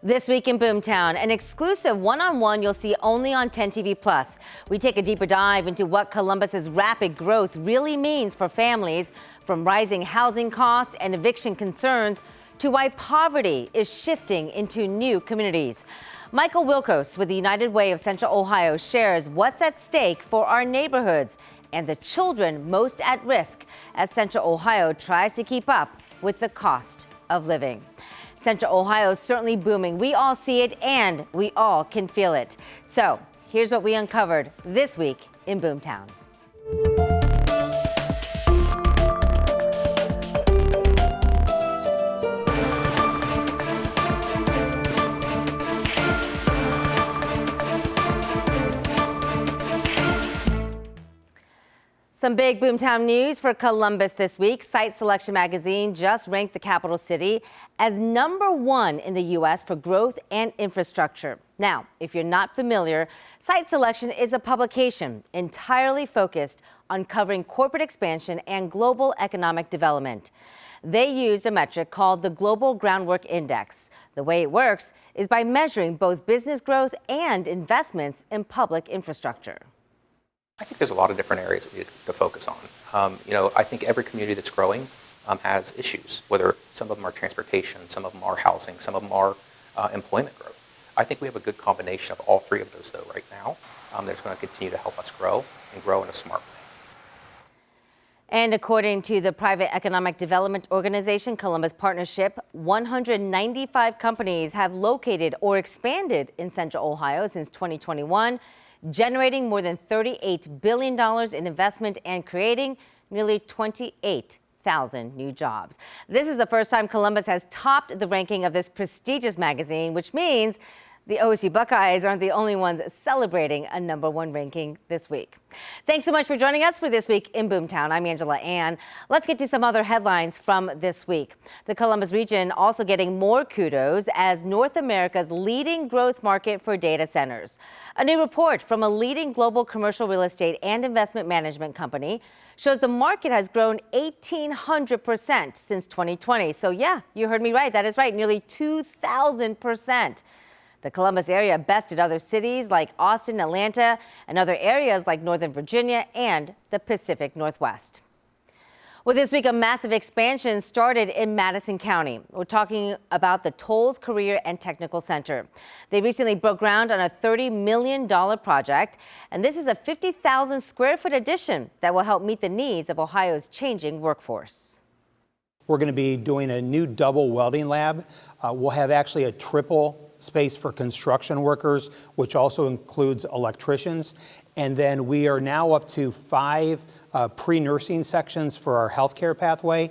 This week in Boomtown, an exclusive one-on-one you'll see only on 10 TV Plus. We take a deeper dive into what Columbus's rapid growth really means for families, from rising housing costs and eviction concerns to why poverty is shifting into new communities. Michael Wilkos with the United Way of Central Ohio shares what's at stake for our neighborhoods and the children most at risk as Central Ohio tries to keep up with the cost of living. Central Ohio is certainly booming. We all see it and we all can feel it. So here's what we uncovered this week in Boomtown. Some big Boomtown news for Columbus this week. Site Selection magazine just ranked the capital city as #1 in the U.S. for growth and infrastructure. Now, if you're not familiar, Site Selection is a publication entirely focused on covering corporate expansion and global economic development. They used a metric called the Global Groundwork Index. The way it works is by measuring both business growth and investments in public infrastructure. I think there's a lot of different areas we need to focus on. I think every community that's growing has issues, whether some of them are transportation, some of them are housing, some of them are employment growth. I think we have a good combination of all three of those, though, right now. That's going to continue to help us grow and grow in a smart way. And according to the private economic development organization Columbus Partnership, 195 companies have located or expanded in Central Ohio since 2021. Generating more than $38 billion in investment and creating nearly 28,000 new jobs. This is the first time Columbus has topped the ranking of this prestigious magazine, which means the OSU Buckeyes aren't the only ones celebrating a #1 ranking this week. Thanks so much for joining us for This Week in Boomtown. I'm Angela Ann. Let's get to some other headlines from this week. The Columbus region also getting more kudos as North America's leading growth market for data centers. A new report from a leading global commercial real estate and investment management company shows the market has grown 1,800% since 2020. So yeah, you heard me right. That is right, nearly 2,000%. The Columbus area bested other cities like Austin, Atlanta, and other areas like Northern Virginia and the Pacific Northwest. Well, this week, a massive expansion started in Madison County. We're talking about the Tolles Career and Technical Center. They recently broke ground on a $30 million project, and this is a 50,000 square foot addition that will help meet the needs of Ohio's changing workforce. We're going to be doing a new double welding lab. We'll have actually a triple space for construction workers, which also includes electricians. And then we are now up to 5 pre-nursing sections for our healthcare pathway.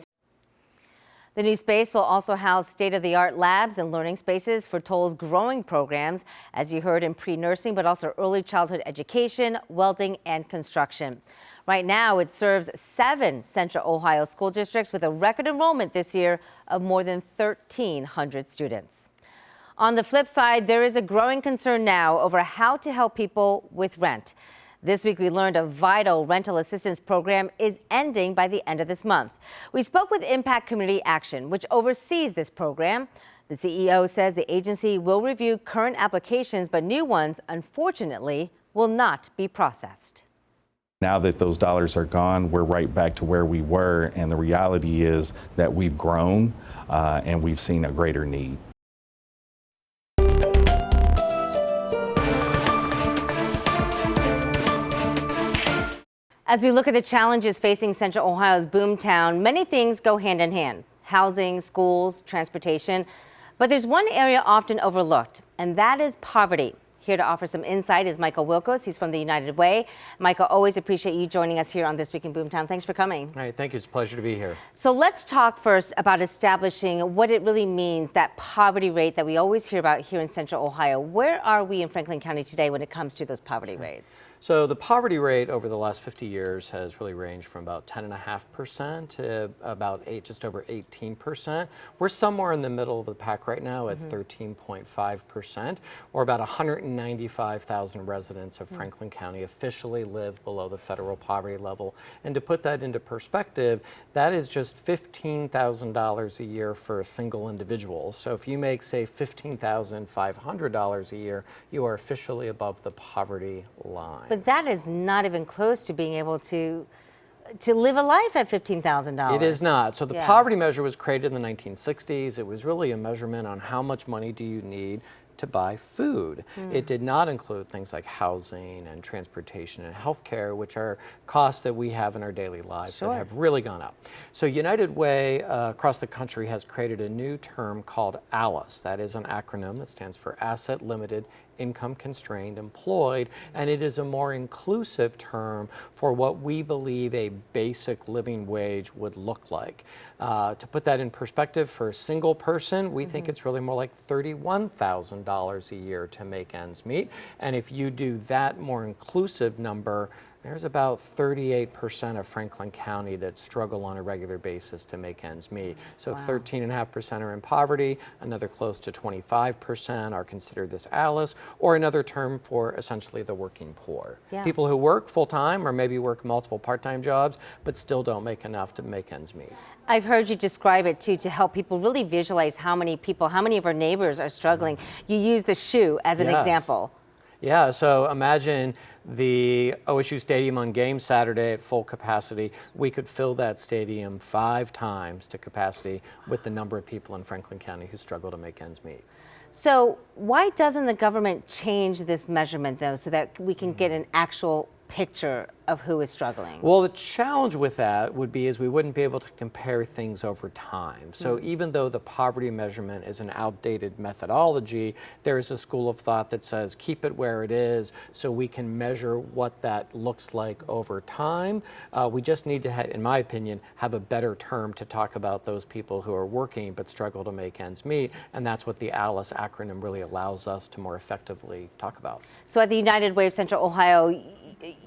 The new space will also house state-of-the-art labs and learning spaces for Tolles' growing programs, as you heard, in pre-nursing, but also early childhood education, welding, and construction. Right now, it serves 7 Central Ohio school districts with a record enrollment this year of more than 1,300 students. On the flip side, there is a growing concern now over how to help people with rent. This week, we learned a vital rental assistance program is ending by the end of this month. We spoke with Impact Community Action, which oversees this program. The CEO says the agency will review current applications, but new ones, unfortunately, will not be processed. Now that those dollars are gone, we're right back to where we were, and the reality is that we've grown and we've seen a greater need. As we look at the challenges facing Central Ohio's Boomtown, many things go hand in hand: housing, schools, transportation. But there's one area often overlooked, and that is poverty. Here to offer some insight is Michael Wilkos. He's from the United Way. Michael, always appreciate you joining us here on This Week in Boomtown. Thanks for coming. All right, thank you. It's a pleasure to be here. So let's talk first about establishing what it really means, that poverty rate that we always hear about here in Central Ohio. Where are we in Franklin County today when it comes to those poverty rates? So the poverty rate over the last 50 years has really ranged from about 10.5% to about just over 18%. We're somewhere in the middle of the pack right now at 13.5%, or about 190 195,000 residents of Franklin County officially live below the federal poverty level. And to put that into perspective, that is just $15,000 a year for a single individual. So if you make, say, $15,500 a year, you are officially above the poverty line. But that is not even close to being able to live a life at $15,000. It is not. So the Yeah. poverty measure was created in the 1960s. It was really a measurement on how much money do you need to buy food. It did not include things like housing and transportation and healthcare, which are costs that we have in our daily lives Sure. that have really gone up. So United Way across the country has created a new term called ALICE. That is an acronym that stands for Asset Limited Income Constrained Employed, and it is a more inclusive term for what we believe a basic living wage would look like. To put that in perspective, for a single person, we think it's really more like $31,000 a year to make ends meet. And if you do that more inclusive number, there's about 38% of Franklin County that struggle on a regular basis to make ends meet. So 13.5% are in poverty, another close to 25% are considered this ALICE, or another term for essentially the working poor. Yeah. People who work full-time or maybe work multiple part-time jobs, but still don't make enough to make ends meet. I've heard you describe it too to help people really visualize how many people, how many of our neighbors are struggling. You use the shoe as an Yes. example. Yeah, so imagine the OSU Stadium on game Saturday at full capacity. We could fill that stadium 5 times to capacity with the number of people in Franklin County who struggle to make ends meet. So why doesn't the government change this measurement though so that we can get an actual picture of who is struggling? Well, the challenge with that would be is we wouldn't be able to compare things over time. So even though the poverty measurement is an outdated methodology, there is a school of thought that says keep it where it is so we can measure what that looks like over time. We just need to, in my opinion, have a better term to talk about those people who are working but struggle to make ends meet, and that's what the ALICE acronym really allows us to more effectively talk about. So at the United Way of Central Ohio,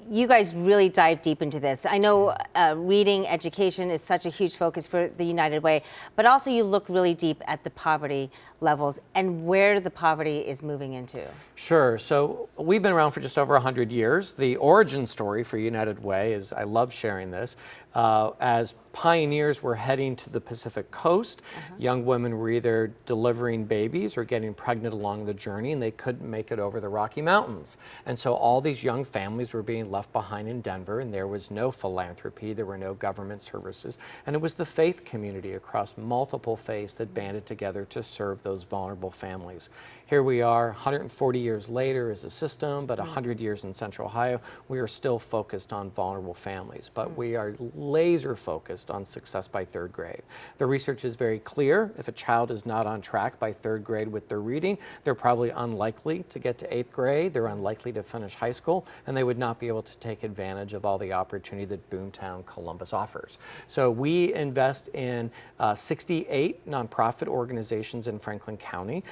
you guys really dive deep into this. I know reading, education is such a huge focus for the United Way, but also you look really deep at the poverty levels and where the poverty is moving into. Sure. So we've been around for just over 100 years. The origin story for United Way is, I love sharing this, as pioneers were heading to the Pacific Coast, young women were either delivering babies or getting pregnant along the journey, and they couldn't make it over the Rocky Mountains. And so all these young families were being left behind in Denver, and there was no philanthropy, there were no government services, and it was the faith community across multiple faiths that banded together to serve those vulnerable families. Here we are 140 years later as a system, but 100 years in Central Ohio, we are still focused on vulnerable families, but we are laser focused on success by 3rd grade. The research is very clear. If a child is not on track by 3rd grade with their reading, they're probably unlikely to get to 8th grade, they're unlikely to finish high school, and they would not be able to take advantage of all the opportunity that Boomtown Columbus offers. So we invest in 68 nonprofit organizations in Franklin County.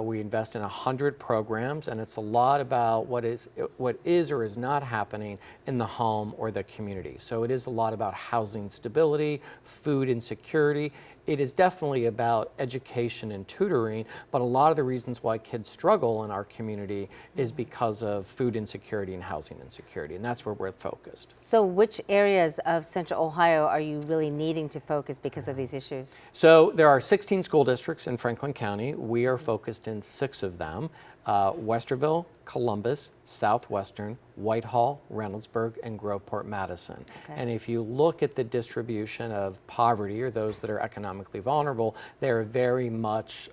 We invest in 100 programs, and it's a lot about what is or is not happening in the home or the community. So it is a lot about housing stability, food insecurity. It is definitely about education and tutoring, but a lot of the reasons why kids struggle in our community is because of food insecurity and housing insecurity, and that's where we're focused. So which areas of Central Ohio are you really needing to focus because of these issues? So there are 16 school districts in Franklin County. We are focused in 6 of them. Westerville, Columbus, Southwestern, Whitehall, Reynoldsburg, and Groveport-Madison. Okay. And if you look at the distribution of poverty or those that are economically vulnerable, they're very much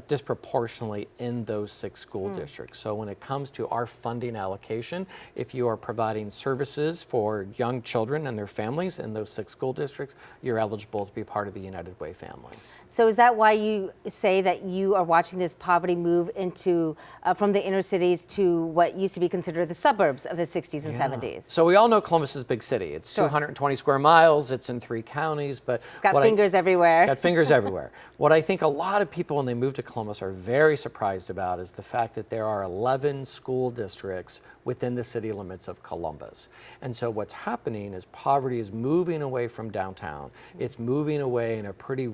disproportionately in those 6 school districts. So when it comes to our funding allocation, if you are providing services for young children and their families in those 6 school districts, you're eligible to be part of the United Way family. So is that why you say that you are watching this poverty move into from the inner cities to what used to be considered the suburbs of the 60s and 70s? So we all know Columbus is a big city. It's Sure. 220 square miles. It's in 3 counties, but It's got fingers everywhere. Got fingers everywhere. What I think a lot of people when they move to Columbus are very surprised about is the fact that there are 11 school districts within the city limits of Columbus. And so what's happening is poverty is moving away from downtown. It's moving away in a pretty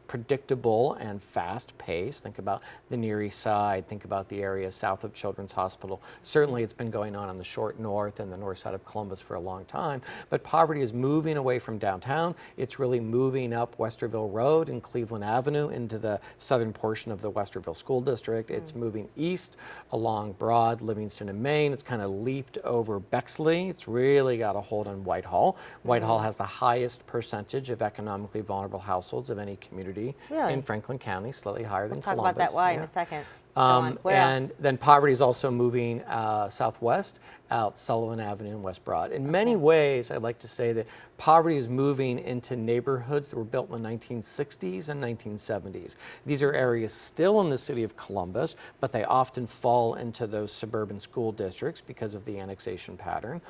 predictable and fast pace. Think about the Near East Side, think about the area south of Children's Hospital. Certainly it's been going on the short north and the north side of Columbus for a long time, but poverty is moving away from downtown. It's really moving up Westerville Road and Cleveland Avenue into the southern portion of the Westerville School District. It's moving east along Broad, Livingston, and Maine. It's kind of leaped over Bexley. It's really got a hold on Whitehall. Whitehall has the highest percentage of economically vulnerable households of any community in Franklin County, slightly higher than Talk Columbus. about that why in a second. Go on. Where And else? then poverty is also moving southwest out Sullivan Avenue and West Broad. In many ways, I'd like to say that poverty is moving into neighborhoods that were built in the 1960s and 1970s. These are areas still in the city of Columbus, but they often fall into those suburban school districts because of the annexation pattern.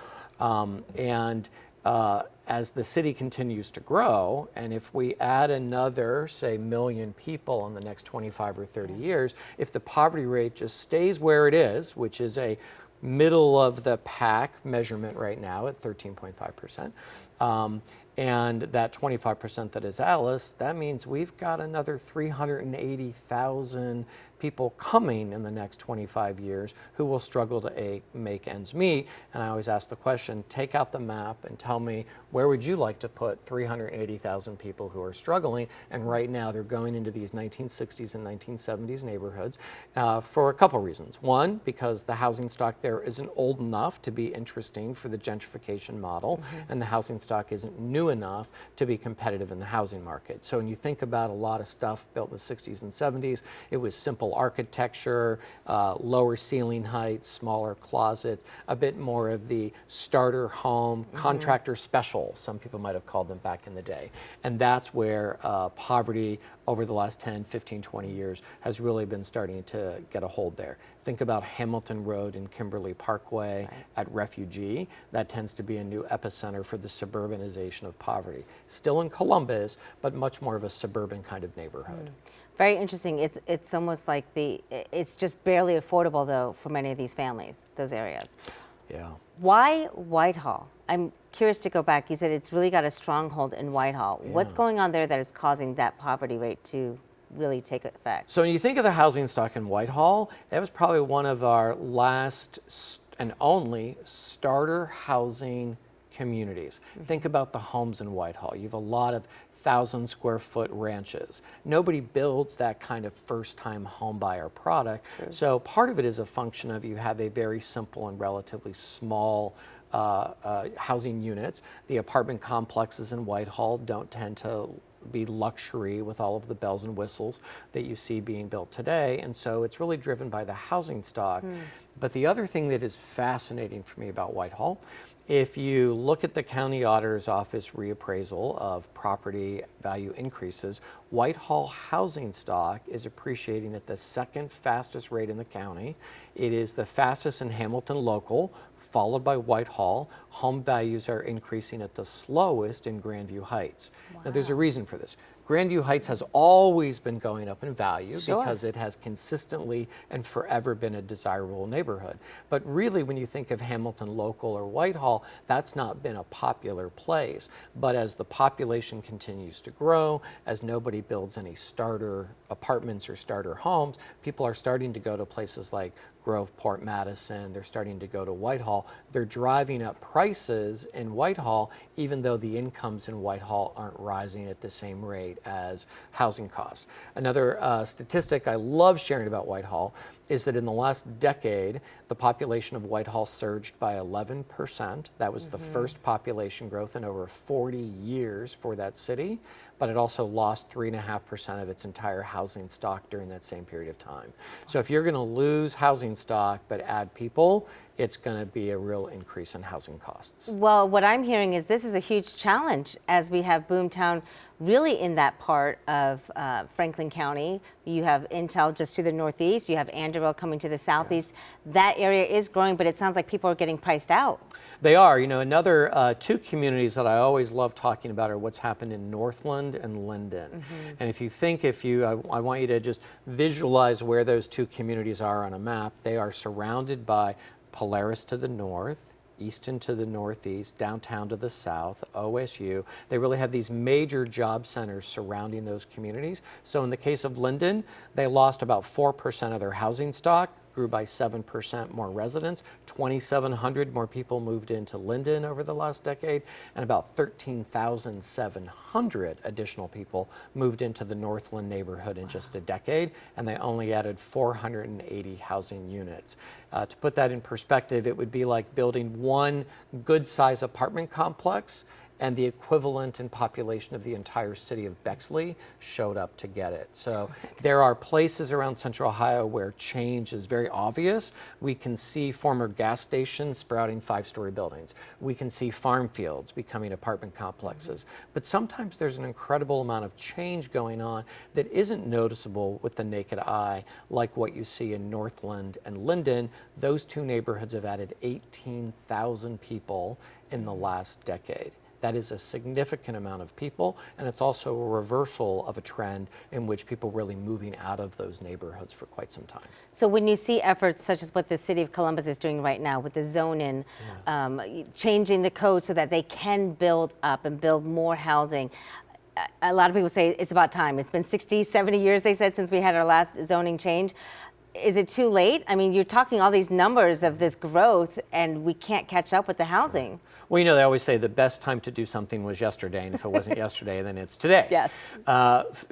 As the city continues to grow, and if we add another, say, million people in the next 25 or 30 years, if the poverty rate just stays where it is, which is a middle of the pack measurement right now at 13.5%, and that 25% that is Alice, that means we've got another 380,000 people coming in the next 25 years who will struggle to make ends meet. And I always ask the question, take out the map and tell me, where would you like to put 380,000 people who are struggling? And right now they're going into these 1960s and 1970s neighborhoods for a couple reasons. One, because the housing stock there isn't old enough to be interesting for the gentrification model, and the housing stock isn't new enough to be competitive in the housing market. So when you think about a lot of stuff built in the 60s and 70s, it was simple architecture, lower ceiling heights, smaller closets, a bit more of the starter home, contractor special, some people might have called them back in the day. And that's where poverty over the last 10, 15, 20 years has really been starting to get a hold there. Think about Hamilton Road and Kimberly Parkway at Refugee. That tends to be a new epicenter for the suburbanization of poverty. Still in Columbus, but much more of a suburban kind of neighborhood. Very interesting. It's almost like it's just barely affordable though for many of these families, those areas. Yeah. Why Whitehall? I'm curious to go back. You said it's really got a stronghold in Whitehall. What's going on there that is causing that poverty rate to really take effect? So when you think of the housing stock in Whitehall, that was probably one of our last and only starter housing communities. Think about the homes in Whitehall. You have a lot of 1,000-square-foot ranches. Nobody builds that kind of first-time home buyer product. So part of it is a function of you have a very simple and relatively small housing units. The apartment complexes in Whitehall don't tend to be luxury with all of the bells and whistles that you see being built today. And so it's really driven by the housing stock. But the other thing that is fascinating for me about Whitehall, if you look at the county auditor's office reappraisal of property value increases, Whitehall housing stock is appreciating at the second fastest rate in the county. It is the fastest in Hamilton local, followed by Whitehall. Home values are increasing at the slowest in Grandview Heights. Now there's a reason for this. Grandview Heights has always been going up in value because it has consistently and forever been a desirable neighborhood. But really, when you think of Hamilton local or Whitehall, that's not been a popular place. But as the population continues to grow, as nobody builds any starter apartments or starter homes, people are starting to go to places like Groveport, Madison. They're starting to go to Whitehall. They're driving up prices in Whitehall, even though the incomes in Whitehall aren't rising at the same rate as housing costs. Another statistic I love sharing about Whitehall is that in the last decade, the population of Whitehall surged by 11%. That was the first population growth in over 40 years for that city, but it also lost 3.5% of its entire housing stock during that same period of time. So if you're going to lose housing stock but add people, it's going to be a real increase in housing costs. Well, what I'm hearing is this is a huge challenge as we have Boomtown really in that part of Franklin County. You have Intel just to the northeast. You have Anduril coming to the southeast. That area is growing, but it sounds like people are getting priced out. They are. You know, another two communities that I always love talking about are what's happened in Northland and Linden. And if you think, I want you to just visualize where those two communities are on a map. They are surrounded by Polaris to the north, Easton to the northeast, downtown to the south, OSU. They really have these major job centers surrounding those communities. So in the case of Linden, they lost about 4% of their housing stock, grew by 7% more residents. 2,700 more people moved into Linden over the last decade, and about 13,700 additional people moved into the Northland neighborhood in just a decade, and they only added 480 housing units. To put that in perspective, it would be like building one good-size apartment complex and the equivalent in population of the entire city of Bexley showed up to get it. So there are places around Central Ohio where change is very obvious. We can see former gas stations sprouting 5-story buildings. We can see farm fields becoming apartment complexes. But sometimes there's an incredible amount of change going on that isn't noticeable with the naked eye, like what you see in Northland and Linden. Those two neighborhoods have added 18,000 people in the last decade. That is a significant amount of people, and it's also a reversal of a trend in which people really moving out of those neighborhoods for quite some time. So when you see efforts such as what the city of Columbus is doing right now with the zone-in, changing the code so that they can build up and build more housing, a lot of people say it's about time. It's been 60, 70 years, they said, since we had our last zoning change. Is it too late? I mean, you're talking all these numbers of this growth, and we can't catch up with the housing. Well, you know, they always say the best time to do something was yesterday, and if it wasn't yesterday, then it's today. Yes.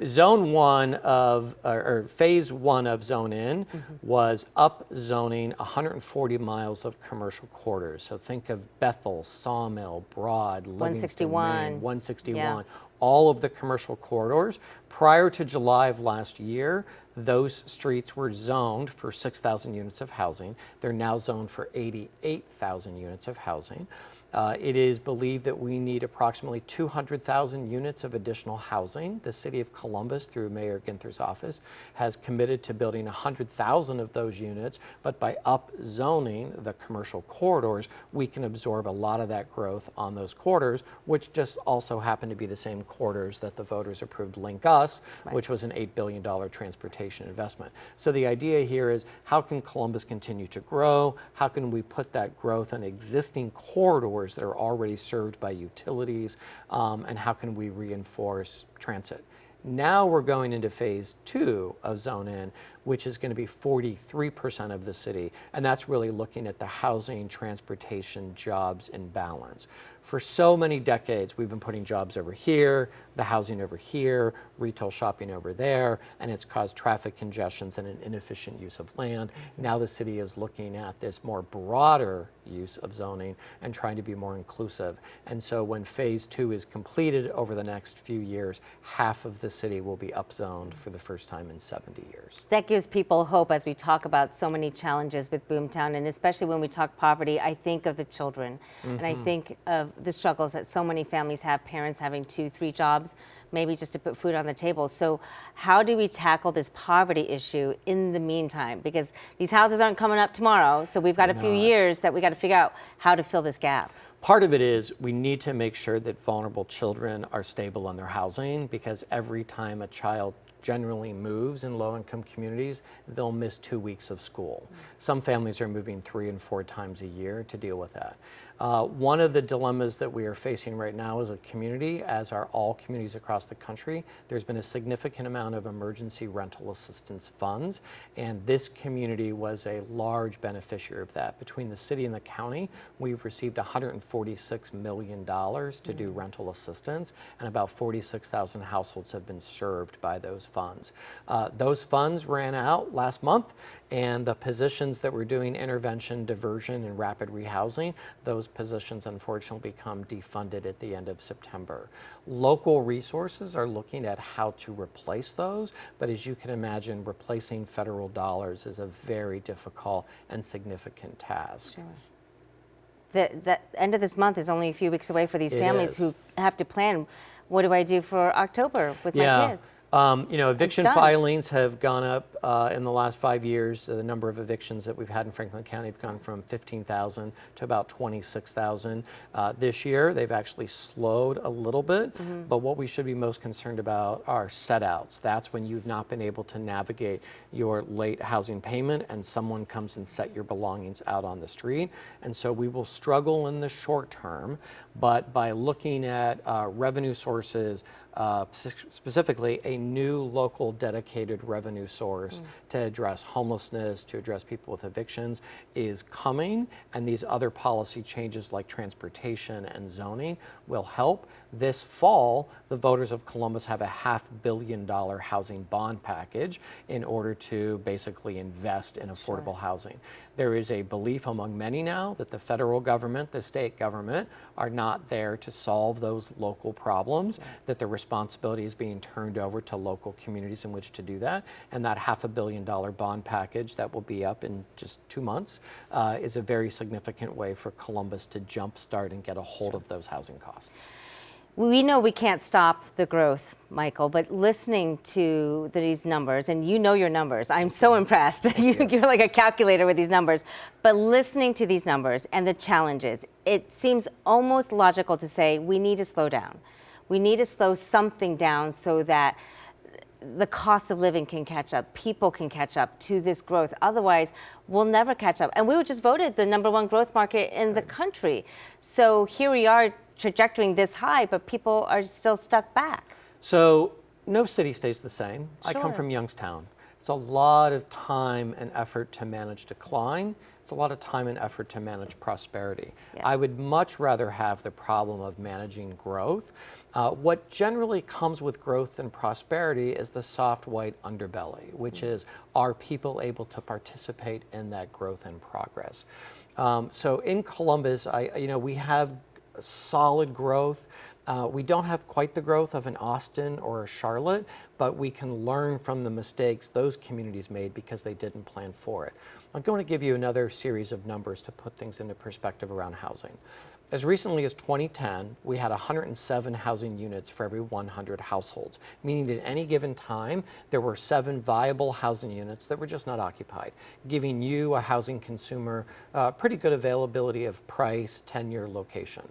Zone 1 of, or phase 1 of Zone In was up zoning 140 miles of commercial corridors. So think of Bethel, Sawmill, Broad, Livingston, 161. Maine, 161. Yeah. All of the commercial corridors. Prior to July of last year, those streets were zoned for 6,000 units of housing. They're now zoned for 88,000 units of housing. It is believed that we need approximately 200,000 units of additional housing. The city of Columbus, through Mayor Ginther's office, has committed to building 100,000 of those units, but by upzoning the commercial corridors, we can absorb a lot of that growth on those corridors, which just also happen to be the same corridors that the voters approved Link Us, which was an $8 billion transportation investment. So the idea here is, how can Columbus continue to grow? How can we put that growth in existing corridors that are already served by utilities, and how can we reinforce transit? Now we're going into phase 2 of Zone In, which is going to be 43% of the city, and that's really looking at the housing, transportation, jobs in balance. For so many decades, we've been putting jobs over here, the housing over here, retail shopping over there, and it's caused traffic congestions and an inefficient use of land. Now the city is looking at this more broader use of zoning and trying to be more inclusive. And so when phase 2 is completed over the next few years, half of the city will be upzoned for the first time in 70 years. That gives people hope as we talk about so many challenges with Boomtown, and especially when we talk poverty, I think of the children, and I think of the struggles that so many families have, parents having 2, 3 jobs, maybe just to put food on the table. So how do we tackle this poverty issue in the meantime? Because these houses aren't coming up tomorrow, so we've got a few years that we got to figure out how to fill this gap. Part of it is we need to make sure that vulnerable children are stable in their housing, because every time a child generally moves in low-income communities, they'll miss 2 weeks of school. Some families are moving 3 and 4 times a year to deal with that. One of the dilemmas that we are facing right now as a community, as are all communities across the country, there's been a significant amount of emergency rental assistance funds, and this community was a large beneficiary of that. Between the city and the county, we've received $146 million to do rental assistance, and about 46,000 households have been served by those funds. Those funds ran out last month, and the positions that were doing intervention, diversion, and rapid rehousing, those positions unfortunately become defunded at the end of September. Local resources are looking at how to replace those, but as you can imagine, replacing federal dollars is a very difficult and significant task. Sure. The end of this month is only a few weeks away for these families who have to plan. what do I do for October with my kids? Eviction stunned. filings have gone up in the last 5 years. The number of evictions that we've had in Franklin County have gone from 15,000 to about 26,000. This year, they've actually slowed a little bit, but what we should be most concerned about are set-outs. That's when you've not been able to navigate your late housing payment and someone comes and set your belongings out on the street. And so we will struggle in the short term, but by looking at revenue sources, specifically a new local dedicated revenue source to address homelessness, to address people with evictions is coming, and these other policy changes like transportation and zoning will help. This fall, the voters of Columbus have a $500 million housing bond package in order to basically invest in affordable housing. There is a belief among many now that the federal government, the state government, are not there to solve those local problems, that the responsibility is being turned over to local communities in which to do that. And that $500 million bond package that will be up in just 2 months is a very significant way for Columbus to jumpstart and get a hold of those housing costs. We know we can't stop the growth, Michael, but listening to these numbers, and you know your numbers, I'm so impressed. You're like a calculator with these numbers. But listening to these numbers and the challenges, it seems almost logical to say we need to slow down. We need to slow something down so that the cost of living can catch up, people can catch up to this growth. Otherwise, we'll never catch up. And we were just voted the #1 growth market in the country. So here we are trajectorying this high, but people are still stuck back. So no city stays the same. I come Sure. from Youngstown. It's a lot of time and effort to manage decline. It's a lot of time and effort to manage prosperity. Yeah. I would much rather have the problem of managing growth. What generally comes with growth and prosperity is the soft white underbelly, which is, are people able to participate in that growth and progress? So in Columbus, we have solid growth. We don't have quite the growth of an Austin or a Charlotte, but we can learn from the mistakes those communities made because they didn't plan for it. I'm going to give you another series of numbers to put things into perspective around housing. As recently as 2010, we had 107 housing units for every 100 households, meaning that at any given time, there were 7 viable housing units that were just not occupied, giving you, a housing consumer, pretty good availability of price, tenure, location.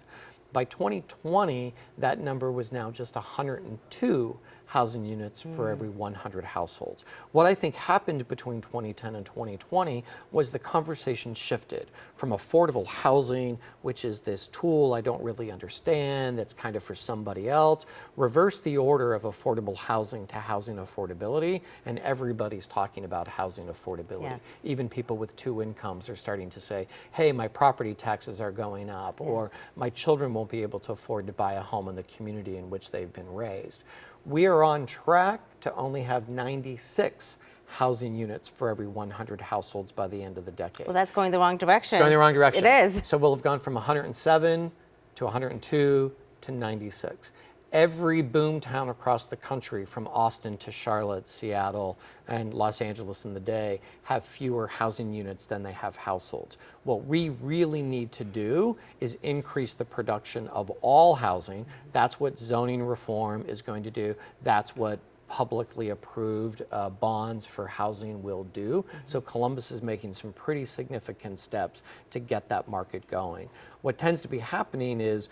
By 2020, that number was now just 102 housing units for every 100 households. What I think happened between 2010 and 2020 was the conversation shifted from affordable housing, which is this tool I don't really understand, that's kind of for somebody else, reverse the order of affordable housing to housing affordability, and everybody's talking about housing affordability. Yes. Even people with 2 incomes are starting to say, hey, my property taxes are going up, or my children won't be able to afford to buy a home in the community in which they've been raised. We are on track to only have 96 housing units for every 100 households by the end of the decade. Well, that's going the wrong direction. It's going the wrong direction. It is. So we'll have gone from 107 to 102 to 96. Every boomtown across the country, from Austin to Charlotte, Seattle, and Los Angeles in the day, have fewer housing units than they have households. What we really need to do is increase the production of all housing. That's what zoning reform is going to do. That's what publicly approved bonds for housing will do. So Columbus is making some pretty significant steps to get that market going. What tends to be happening is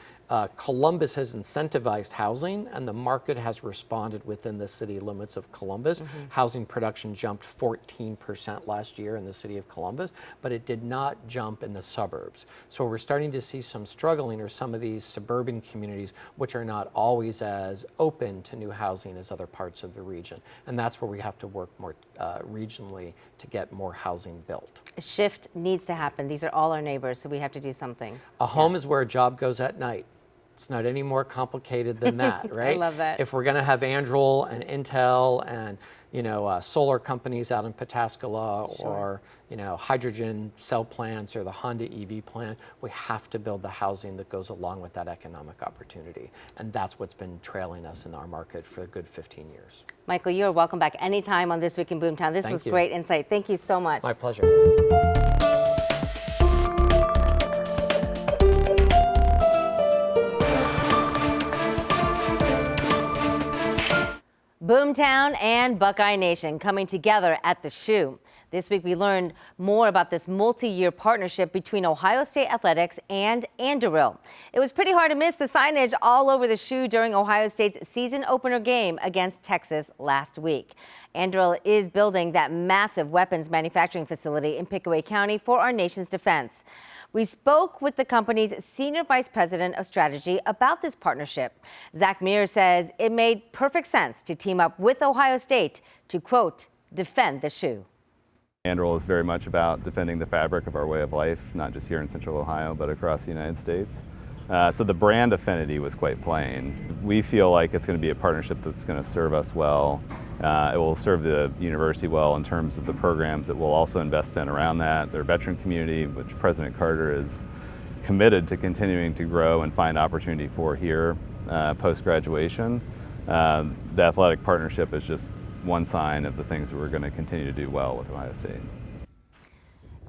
Columbus has incentivized housing, and the market has responded within the city limits of Columbus. Housing production jumped 14% last year in the city of Columbus, but it did not jump in the suburbs. So we're starting to see some struggling, or some of these suburban communities, which are not always as open to new housing as other parts of the region. And that's where we have to work more regionally to get more housing built. A shift needs to happen. These are all our neighbors, so we have to do something. A home is where a job goes at night. It's not any more complicated than that, right? I love that. If we're going to have Anduril and Intel and solar companies out in Pataskala, or hydrogen cell plants, or the Honda EV plant, we have to build the housing that goes along with that economic opportunity. And that's what's been trailing us in our market for a good 15 years. Michael, you're welcome back anytime on This Week in Boomtown. This was great insight. Thank you so much. My pleasure. Boomtown and Buckeye Nation coming together at the Shoe. This week we learned more about this multi-year partnership between Ohio State Athletics and Anduril. It was pretty hard to miss the signage all over the Shoe during Ohio State's season opener game against Texas last week. Anduril is building that massive weapons manufacturing facility in Pickaway County for our nation's defense. We spoke with the company's senior vice president of strategy about this partnership. Zach Mears says it made perfect sense to team up with Ohio State to, quote, defend the Shoe. Anduril is very much about defending the fabric of our way of life, not just here in Central Ohio, but across the United States. So the brand affinity was quite plain. We feel like it's going to be a partnership that's going to serve us well. It will serve the university well in terms of the programs that we'll also invest in around that. Their veteran community, which President Carter is committed to continuing to grow and find opportunity for here post-graduation. The athletic partnership is just one sign of the things that we're going to continue to do well with Ohio State.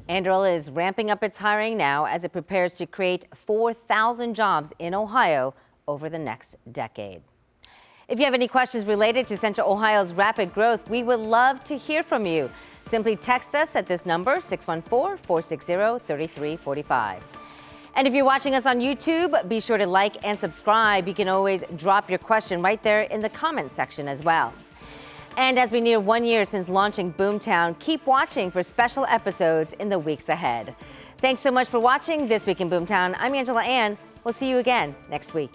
Anduril is ramping up its hiring now as it prepares to create 4,000 jobs in Ohio over the next decade. If you have any questions related to Central Ohio's rapid growth, we would love to hear from you. Simply text us at this number, 614-460-3345. And if you're watching us on YouTube, be sure to like and subscribe. You can always drop your question right there in the comments section as well. And as we near 1 year since launching Boomtown, keep watching for special episodes in the weeks ahead. Thanks so much for watching This Week in Boomtown. I'm Angela Ann. We'll see you again next week.